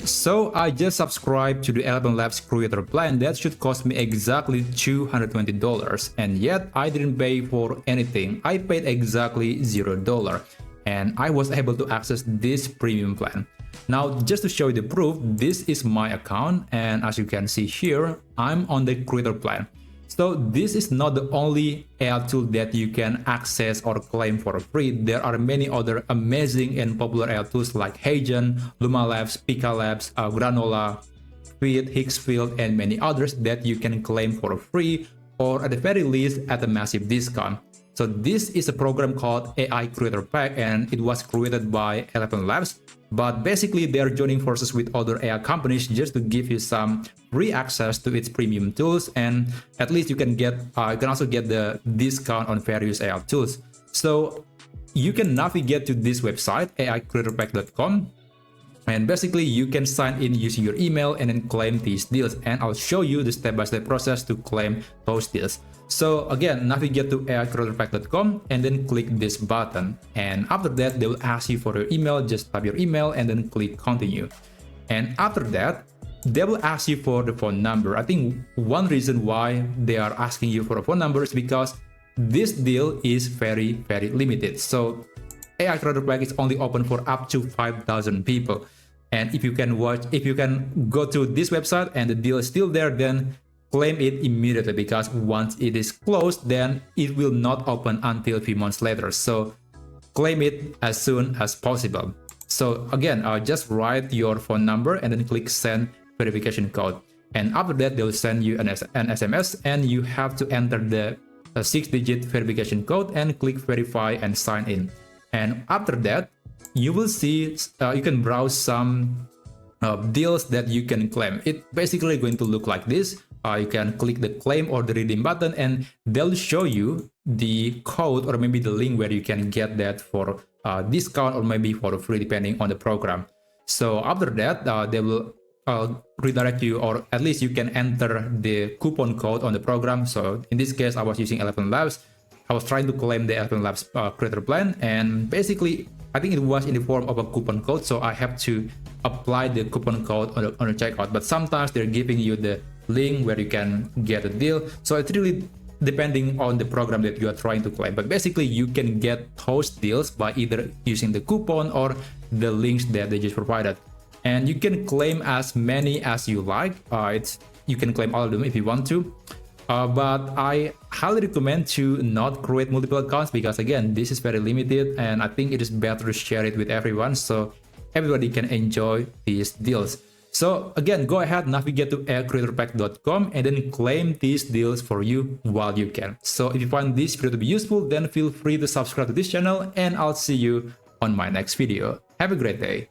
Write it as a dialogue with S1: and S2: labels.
S1: So I just subscribed to the ElevenLabs creator plan that should cost me exactly $220, and yet I didn't pay for anything. I paid exactly $0, and I was able to access this premium plan. Now, just to show you the proof, this is my account, and as you can see here, I'm on the creator plan. So this is not the only AI tool that you can access or claim for free. There are many other amazing and popular AI tools like HeyGen, ElevenLabs, PikaLabs, Granola, Fit, Higgsfield, and many others that you can claim for free or at the very least at a massive discount. So this is a program called AI Creator Pack, and it was created by ElevenLabs. But basically, they're joining forces with other AI companies just to give you some free access to its premium tools, and at least you can also get the discount on various AI tools. So you can navigate to this website, aicreatorpack.com, and basically you can sign in using your email and then claim these deals. And I'll show you the step-by-step process to claim those deals. So again, navigate to aicreatorpack.com and then click this button. And after that, they will ask you for your email. Just type your email and then click continue. And after that, they will ask you for the phone number. I think one reason why they are asking you for a phone number is because this deal is very limited. So AI Creator Pack is only open for up to 5,000 people. And if you can go to this website and the deal is still there, then claim it immediately, because once it is closed, then it will not open until a few months later. So claim it as soon as possible. So again, just write your phone number and then click send verification code. And after that, they'll send you an SMS, and you have to enter the 6-digit verification code and click verify and sign in. And after that, you will see you can browse some deals that you can claim. It's basically going to look like this. You can click the claim or the redeem button, and they'll show you the code or maybe the link where you can get that for discount or maybe for free, depending on the program. So after that, they will redirect you, or at least you can enter the coupon code on the program. So in this case, I was using ElevenLabs. I was trying to claim the ElevenLabs creator plan, and basically I think it was in the form of a coupon code, so I have to apply the coupon code on the checkout. But sometimes they're giving you the link where you can get a deal, so it's really depending on the program that you are trying to claim. But basically you can get those deals by either using the coupon or the links that they just provided, and you can claim as many as you like. You can claim all of them if you want to. But I highly recommend to not create multiple accounts, because again, this is very limited, and I think it is better to share it with everyone so everybody can enjoy these deals. So again, go ahead, navigate to aicreatorpack.com and then claim these deals for you while you can. So if you find this video to be useful, then feel free to subscribe to this channel, and I'll see you on my next video. Have a great day.